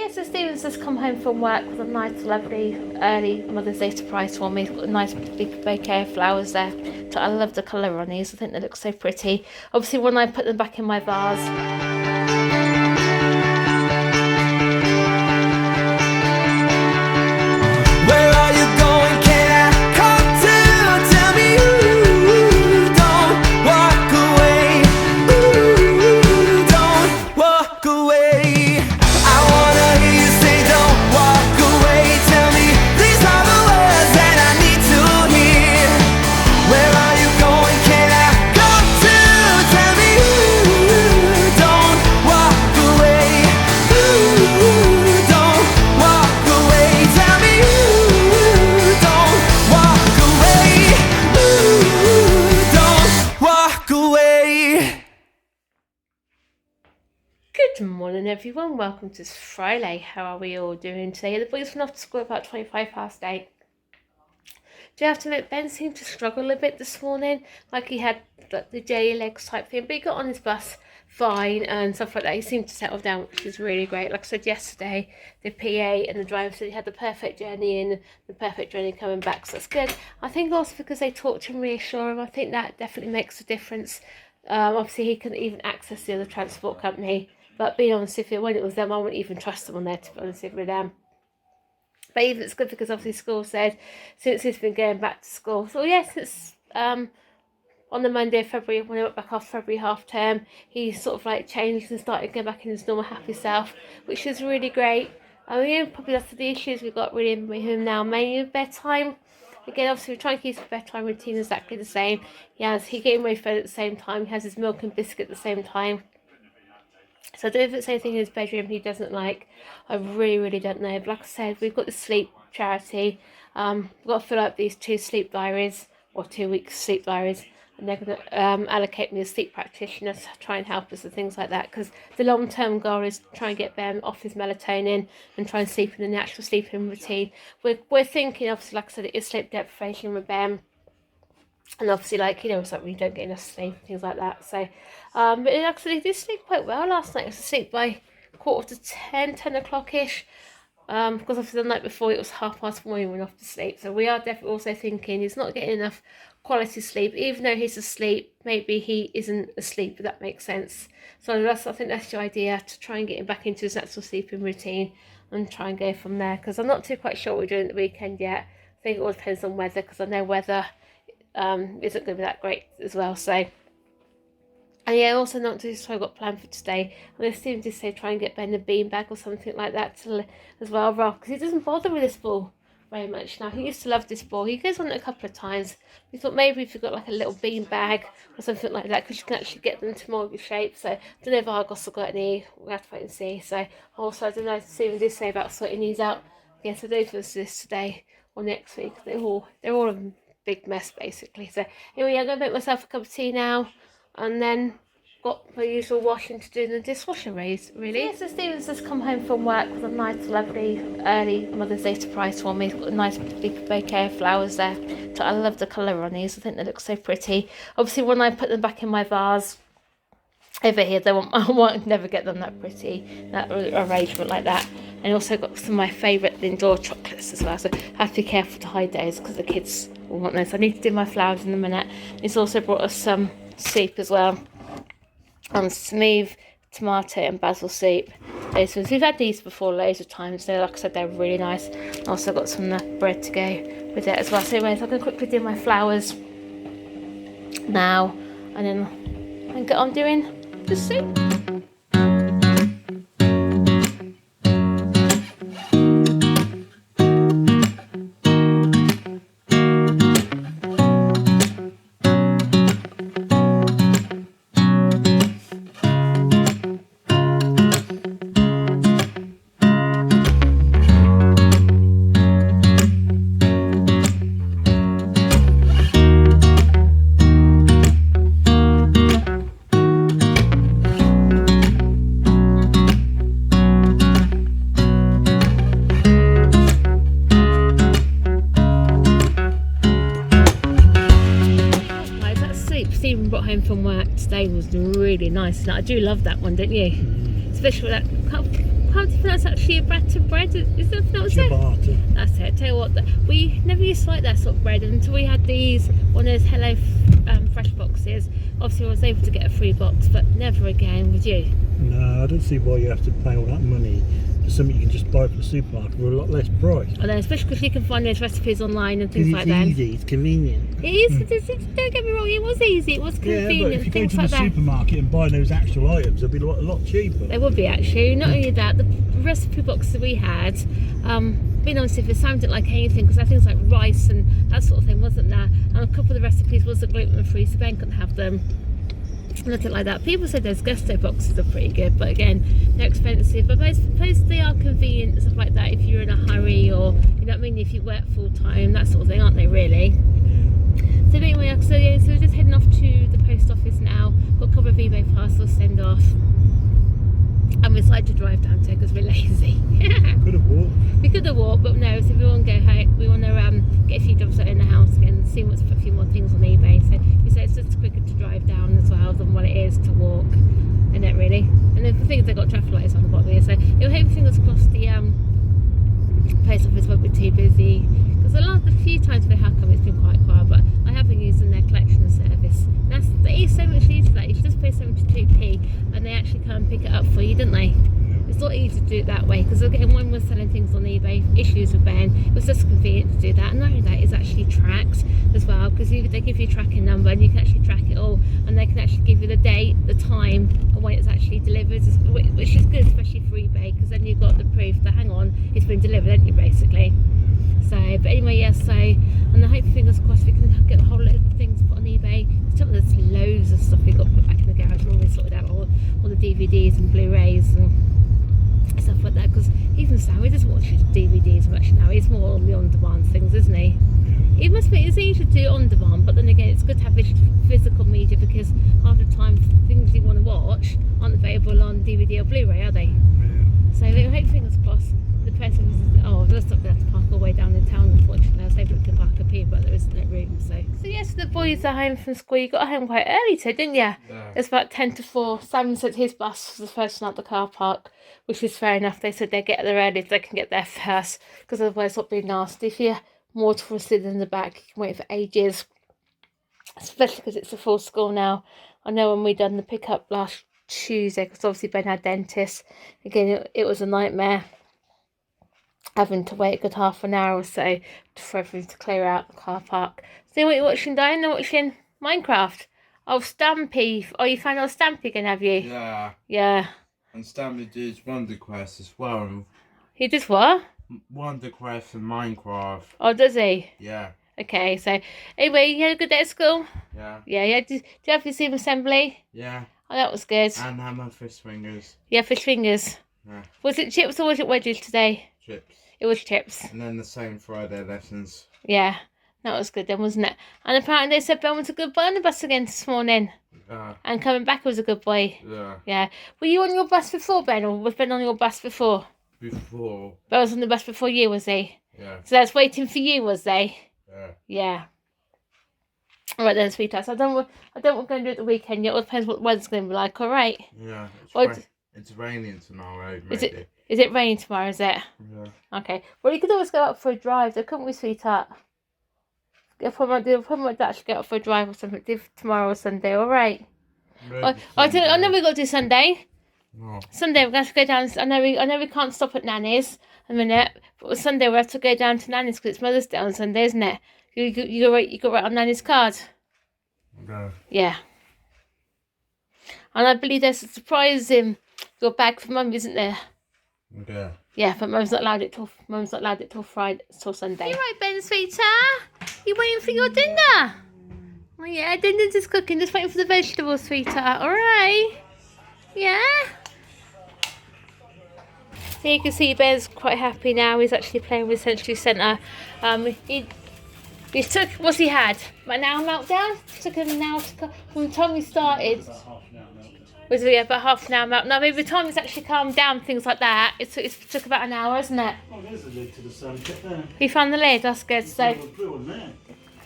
Yeah, so Stephen's just come home from work with a nice, lovely early Mother's Day surprise for me. He's got a nice big bouquet of flowers there. So I love the colour on these. I think they look so pretty. Obviously, when I put them back in my vase, Good morning everyone, welcome to Friday. How are we all doing today? The boys went off to school about 8:25. Do you have to admit, Ben seemed to struggle a bit this morning, like he had the jelly legs type thing, but he got on his bus fine and stuff like that. He seemed to settle down, which is really great. Like I said yesterday, the PA and the driver said he had the perfect journey in, the perfect journey coming back, so that's good. I think also because they talk to him, reassure him, I think that definitely makes a difference. Obviously he couldn't even access the other transport company. But being honest with you, when it was them, I wouldn't even trust them on there, to be honest with them. But even it's good because obviously school said, since he's been going back to school. So yes, it's on the Monday of February, when I went back off February half term, he sort of like changed and started going back in his normal happy self, which is really great. I mean, probably that's the issues we've got really with him now, mainly with bedtime. Again, obviously we're trying to keep his bedtime routine exactly the same. He getting away fed at the same time, he has his milk and biscuit at the same time. So I don't know if it's anything in his bedroom he doesn't like. I really don't know. But like I said, we've got the sleep charity. We've got to fill out these 2 sleep diaries, or 2 weeks sleep diaries. And they're going to allocate me a sleep practitioner to try and help us with things like that. Because the long-term goal is to try and get Ben off his melatonin and try and sleep in the natural sleeping routine. We're thinking, obviously, like I said, it is sleep deprivation with Ben. And obviously, like, you know, it's like when you don't get enough sleep, things like that. So, but it actually did sleep quite well last night. I was asleep by 10 o'clock-ish. Because obviously the night before it was 1:30 when we went off to sleep. So we are definitely also thinking he's not getting enough quality sleep. Even though he's asleep, maybe he isn't asleep, if that makes sense. So I think that's the idea, to try and get him back into his natural sleeping routine and try and go from there. Because I'm not too quite sure what we're doing at the weekend yet. I think it all depends on weather, because I know weather isn't going to be that great as well. So, and yeah, also not to so I got planned for today. And I seem to say try and get Ben a beanbag or something like that as well, because he doesn't bother with this ball very much now. He used to love this ball. He goes on it a couple of times. We thought maybe if you got like a little beanbag or something like that, because you can actually get them to more of your shape. So I don't know if Argos have got any. We'll have to wait and see. So also I don't know. Stephen did say about sorting these out. Yes, I do for this today or next week. They're all a big mess basically. So anyway, I'm gonna make myself a cup of tea now, and then got my usual washing to do in the dishwasher really. Yeah, so Stephen's just come home from work with a nice, lovely early Mother's Day surprise for me. He's got a nice big bouquet of flowers there. So I love the colour on these. I think they look so pretty. Obviously, when I put them back in my vase over here, I won't never get them that pretty, that arrangement like that. And also got some of my favourite Lindor chocolates as well. So I have to be careful to hide those because the kids will want those. I need to do my flowers in a minute. He's also brought us some soup as well. Smooth tomato and basil soup. Those ones, we've had these before loads of times. So like I said, they're really nice. Also got some bread to go with it as well. So anyways, I'm going to quickly do my flowers now, and then I can get on doing the soup. Home from work today was really nice, and I do love that one, don't you? Especially with that, can't pronounce that ciabatta bread. Is that not it? Ciabatta. That's it. Tell you what, we never used to like that sort of bread until we had these one of those Hello Fresh boxes. Obviously, I was able to get a free box, but never again. Would you? No, I don't see why you have to pay all that money for something you can just buy from the supermarket for a lot less price. I know, especially because you can find those recipes online and things like that. It's easy, it's convenient. It is. Don't get me wrong. It was easy. It was convenient. Yeah, but if you go things to the like that. supermarket and buy those actual items, they'll be a lot cheaper. They would be actually. Not only that, the recipe boxes we had, being honest, if it sounded like anything, because I had things like rice and that sort of thing, wasn't there? And a couple of the recipes wasn't gluten free, so Ben couldn't have them. Nothing like that. People said those gusto boxes are pretty good, but again, they're expensive. But I suppose they are convenient and stuff like that if you're in a hurry, or you know what I mean, if you work full time, that sort of thing, aren't they really? So anyway, so we're just heading off to the post office now. Got a couple of eBay parcels to send off, and we decided to drive down to because we're lazy. Could have walked. We could have walked, but no. So we want to go home. We want to get a few jobs out in the house again, see what's put a few more things on eBay. So we said it's just quicker to drive down as well than what it is to walk, isn't it really? And then the thing is, they've got traffic lights on the bottom here, so you'll hope fingers crossed the post office won't be too busy. Because the few times they have come, it's been quite quiet, but I have been using their collection service. That is so much easier. That you just pay 72p, and they actually come and pick it up for you, didn't they? It's not easy to do it that way, because again, when we're selling things on eBay, issues with Ben, it was just convenient to do that. And not only that, it's actually tracked as well, because they give you a tracking number and you can actually track it all, and they can actually give you the date, the time, and when it's actually delivered, which is good, especially for eBay, because then you've got the proof that, hang on, it's been delivered, haven't you, basically. So, but anyway, yeah, so, and I hope, fingers crossed, we can get a whole load of things put on eBay. There's loads of stuff we got put back in the garage when we sorted out all the DVDs and Blu-rays and stuff like that, because even Sam, he doesn't watch DVDs much now. He's more on the on-demand things, isn't he? It must be, it's easy to do on demand, but then again, it's good to have physical media, because half the time things you want to watch aren't available on DVD or Blu-ray, are they? Yeah. So I hope, fingers crossed, the person I've just not going to have to park all the way down in town, unfortunately. I was able to park up here, but there isn't no room. So yes, the boys are home from school. You got home quite early today, didn't you? Yeah. It's about 10 to 4. Simon said his bus was the first one out the car park, which is fair enough. They said they get there early so they can get there first, because otherwise it'll be nasty. If you're more towards in the back, you can wait for ages, especially because it's a full school now. I know when we done the pickup last Tuesday, because obviously Ben had dentist, again it was a nightmare having to wait a good half an hour or so for everything to clear out the car park. So what you're watching, Diane? You're watching Minecraft. Oh, Stampy. Oh, you found out Stampy again, have you? Yeah. Yeah. And Stampy did Wonder Quest as well. He did what? Wonder Quest and Minecraft. Oh, does he? Yeah. Okay, so anyway, you had a good day at school? Yeah. Yeah, yeah. Did you have your team assembly? Yeah. Oh, that was good. And hammer fish fingers. Yeah, fish fingers. Yeah. Was it chips or was it wedges today? Chips. It was chips. And then the same Friday lessons. Yeah, that was good then, wasn't it? And apparently they said Ben was a good boy on the bus again this morning. Yeah. And coming back was a good boy. Yeah. Yeah. Were you on your bus before, Ben, or was Ben on your bus before? Before. Ben was on the bus before you, was he? Yeah. So that's waiting for you, was they? Yeah. Yeah. All right then, sweetheart. So I don't know what we're going to do at the weekend yet. It all depends what the weather's going to be like, all right? Yeah. It's raining tomorrow, maybe. Is it raining tomorrow, is it? Yeah. Okay. Well, you could always go out for a drive, though, couldn't we, sweetheart? If we might actually go out for a drive or something tomorrow or Sunday, all right? I know we've got to do Sunday. No. Sunday we're going to go down. I know we can't stop at Nanny's a minute, but Sunday we have to go down to Nanny's because it's Mother's Day on Sunday, isn't it? You go right on Nanny's card. No. Yeah. And I believe there's a surprise in your bag for Mum, isn't there? Yeah. Yeah, but Mum's not allowed it till Friday, till Sunday. You right, Ben, sweetheart? You waiting for your dinner? Oh yeah, dinner's just cooking. Just waiting for the vegetables, sweetheart. All right. Yeah. So you can see Ben's quite happy now. He's actually playing with Sensory Centre. He took, what's he had? An hour meltdown? It took him an hour to, from the time we started. Was it about half an hour meltdown? No, maybe by the time it's actually calmed down, things like that, it took about an hour, isn't it? Oh, there's a lid to the SunTrap there. He found the lid, that's good. So Blue on there.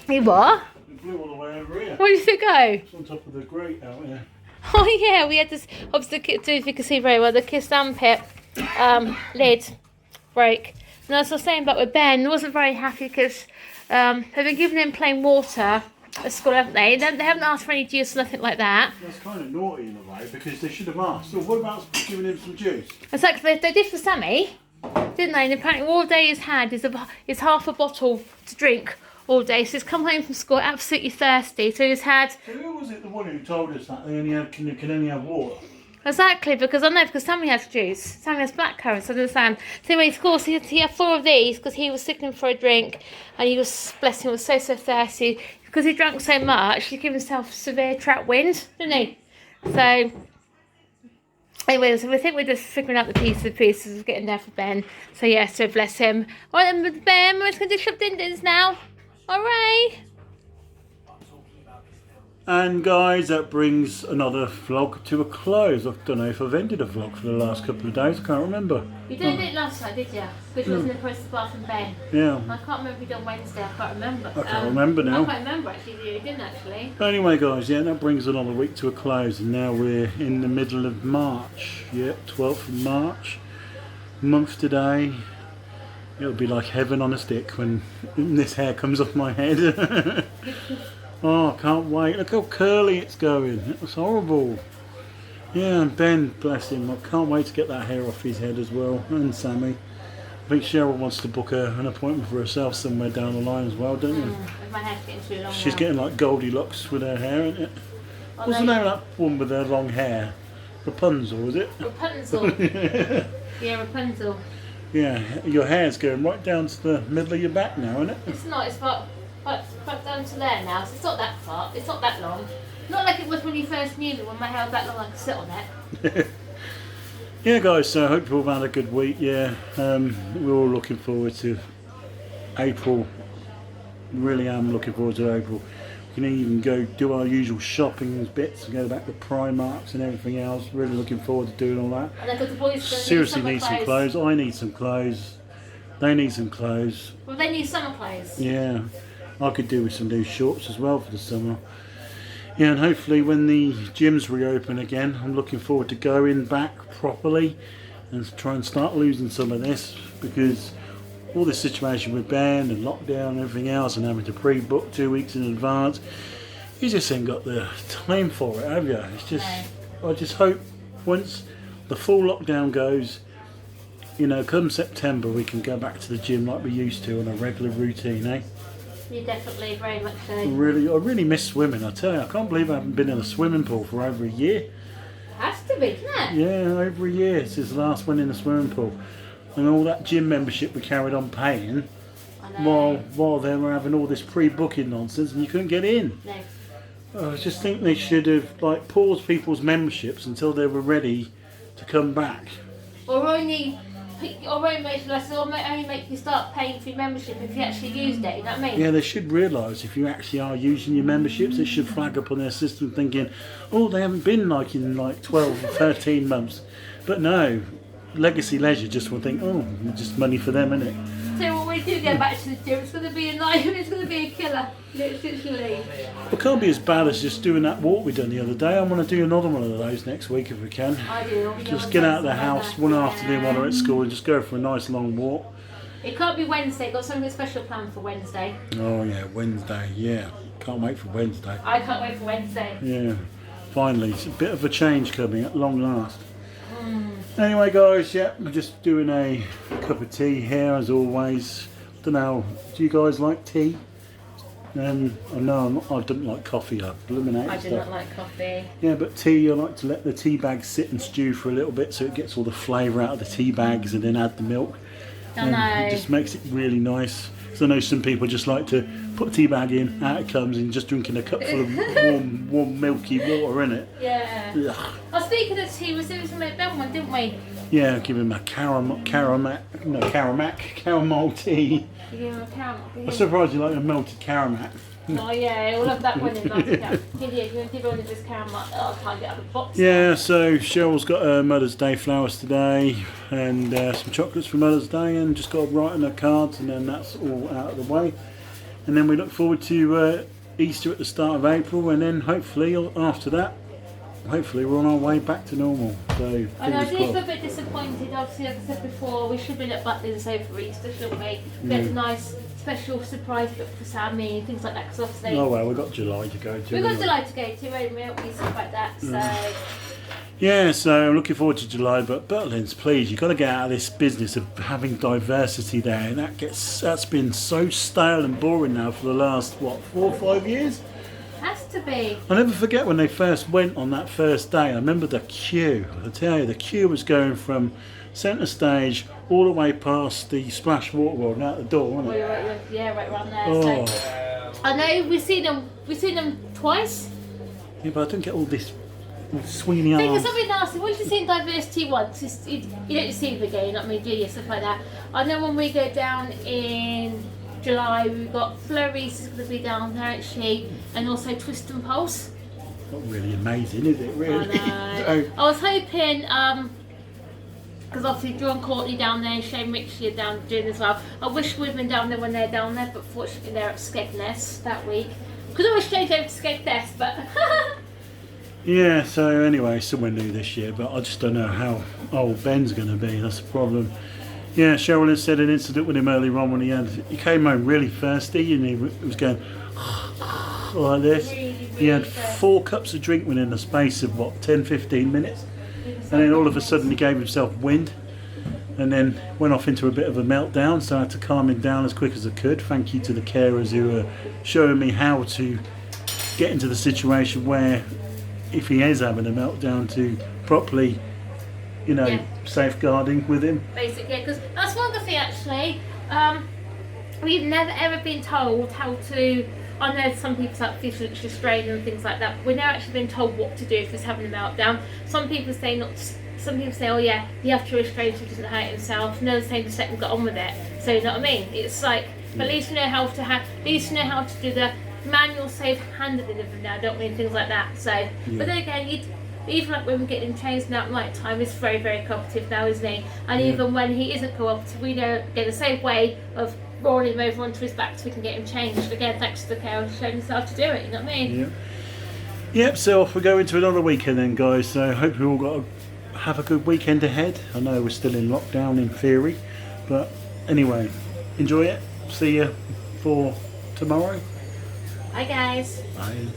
He what? It blew all the way over here. Where did it go? It's on top of the grate out here. Oh yeah, we had this, obviously, if you can see very well, the kiss and pit. lid broke. And as I was saying about with Ben, I wasn't very happy because they've been giving him plain water at school, haven't they? They haven't asked for any juice or nothing like that. That's kind of naughty in a way because they should have asked. So what about giving him some juice? It's like they did for Sammy, didn't they? And apparently all day he's had is half a bottle to drink all day. So he's come home from school absolutely thirsty. So he's had... So who was it, the one who told us that they only can only have water? Exactly, because I know, because Sammy has juice. Sammy has blackcurrant, so I understand. So anyway, of course, he had 4 of these because he was sickening for a drink and he was, bless him, was so thirsty. Because he drank so much, he gave himself severe trap wind, didn't he? So, anyway, so we think we're just figuring out the pieces of getting there for Ben. So yeah, so bless him. All right then, Ben, we're going to shop din-dins now. All right. And guys, that brings another vlog to a close. I don't know if I've ended a vlog for the last couple of days. I can't remember. You didn't do it last time, did you? Which was in the process of bath and Ben. Yeah. I can't remember if you did on Wednesday. I can't remember. I can't remember now. I can't remember actually. You didn't actually. Anyway, guys, yeah, that brings another week to a close, and now we're in the middle of March. Yeah, 12th of March. Month today. It'll be like heaven on a stick when this hair comes off my head. Oh, I can't wait. Look how curly it's going. It was horrible. Yeah, and Ben, bless him. I can't wait to get that hair off his head as well. And Sammy. I think Cheryl wants to book an appointment for herself somewhere down the line as well, don't you? My hair's getting too long. She's getting like Goldilocks with her hair, isn't it? What's the name of that one with her long hair? Rapunzel, was it? Rapunzel. Yeah, Rapunzel. Yeah, your hair's going right down to the middle of your back now, isn't it? It's not. It's about down to there now. So it's not that far. It's not that long. Not like it was when you first knew me, when my hair was that long I could sit on it. Yeah, guys, so I hope you've all had a good week. Yeah, we're all looking forward to April. Really am looking forward to April. We can even go do our usual shopping bits, go back to Primarks and everything else. Really looking forward to doing all that. And the boys seriously need some clothes. I need some clothes. They need some clothes. Well, they need summer clothes. Yeah, I could do with some new shorts as well for the summer. Yeah, and hopefully when the gyms reopen again, I'm looking forward to going back properly and try and start losing some of this, because all this situation with Ben and lockdown and everything else and having to pre-book 2 weeks in advance, you just ain't got the time for it, have you? It's just, I just hope once the full lockdown goes, you know, come September we can go back to the gym like we used to on a regular routine, eh? You definitely, very much so. I really miss swimming, I tell you. I can't believe I haven't been in a swimming pool for over a year. Has to be, doesn't it? Yeah, over a year since the last one in the swimming pool. And all that gym membership we carried on paying while they were having all this pre-booking nonsense and you couldn't get in. No. I just think they should have like paused people's memberships until they were ready to come back. Or only make you start paying for your membership if you actually used it, you know what I mean? Yeah, they should realise if you actually are using your memberships, it should flag up on their system thinking, oh, they haven't been like in like 12 or 13 months. But no, Legacy Leisure just will think, oh, just money for them, isn't it? So when we do go back to the gym, it's going to be a night, it's going to be a killer, literally. It can't be as bad as just doing that walk we done the other day. I want to do another one of those next week if we can. I do. Just get out of the house one afternoon while we're at school and just go for a nice long walk. It can't be Wednesday. Got something special planned for Wednesday. Oh yeah, Wednesday. Yeah, can't wait for Wednesday. I can't wait for Wednesday. Yeah, finally, it's a bit of a change coming at long last. Anyway, guys, yeah, we're just doing a cup of tea here as always. Don't know. Do you guys like tea? I know I don't like coffee. I eliminate I do not like coffee. Yeah, but tea, I like to let the tea bags sit and stew for a little bit so it gets all the flavour out of the tea bags and then add the milk. I know. It just makes it really nice. So I know some people just like to put a tea bag in, out it comes, and just drinking a cup full of warm milky water in it. Yeah. Ugh. Oh, speaking of tea, we said we was going to make that one, didn't we? Yeah, give him a caramel tea. You give him a caramel. I'm surprised you like a melted caramel. Oh yeah, we'll have that one in last. Give one of this caramel. Oh, I can't get out of the box. Yeah, so Cheryl's got her Mother's Day flowers today and some chocolates for Mother's Day, and just got to write on her cards, and then that's all out of the way. And then we look forward to Easter at the start of April, and then hopefully after that hopefully we're on our way back to normal. So I know, I fingers did feel a crossed. bit disappointed. Obviously, like I said before, we should have been at Butlins over Easter, shouldn't we? We had a nice special surprise book for Sammy and things like that. Because obviously, Oh well, we've got July to go to. we've got anyway. July to go to, haven't we? Stuff like that. So. Yeah, so I'm looking forward to July, but Butlins, please, you've got to get out of this business of having diversity there. And that's been so stale and boring now for the last, what, 4 or 5 years? Has to be. I'll never forget when they first went on that first day. I remember the queue. I tell you, the queue was going from centre stage all the way past the splash water world and out the door, wasn't it? Right around there. Oh, So. I know we've seen them twice. yeah, but I don't get all this swinging Think of arms. something nasty. Once you've seen diversity once, you don't see it again, not me, do you? Stuff like that. I know when we go down in July, we've got Flurries is going to be down there actually, and also Twist and Pulse. Not really amazing, is it? Really? I know. I was hoping, because obviously John Courtney down there and Shane Ritchie are down doing as well. I wish we'd been down there when they're down there, but fortunately they're at Skegness that week. Could always change over to Skegness, but. Yeah, so anyway, somewhere new this year, but I just don't know how old Ben's going to be. That's the problem. Yeah, Sheryl had said an incident with him earlier on when he came home really thirsty and he was going like this. He had 4 cups of drink within the space of what, 10-15 minutes, and then all of a sudden he gave himself wind and then went off into a bit of a meltdown, so I had to calm him down as quick as I could. Thank you to the carers who were showing me how to get into the situation where if he is having a meltdown to properly, safeguarding with him. Basically, because that's one good thing actually. We've never ever been told how to. I know some people like physical restraint and things like that, but we've never actually been told what to do if he's having a meltdown. Some people say not. Some people say, oh yeah, you have to restrain so he doesn't hurt himself. And others say just let him get on with it. So you know what I mean? It's like, but at least you know how to at least you know how to do the manual safe handling of them now, don't we, and things like that. So, but then again, even like when we're getting changed now at night time, he's very, very cooperative now, isn't he? And even when he isn't cooperative, we know get the same way of rolling him over onto his back so we can get him changed. Again, thanks to the care showing himself to do it, you know what I mean? Yep, so off we go into another weekend then, guys. So I hope you all have a good weekend ahead. I know we're still in lockdown in theory, but anyway, enjoy it. See you for tomorrow. Bye guys. Bye.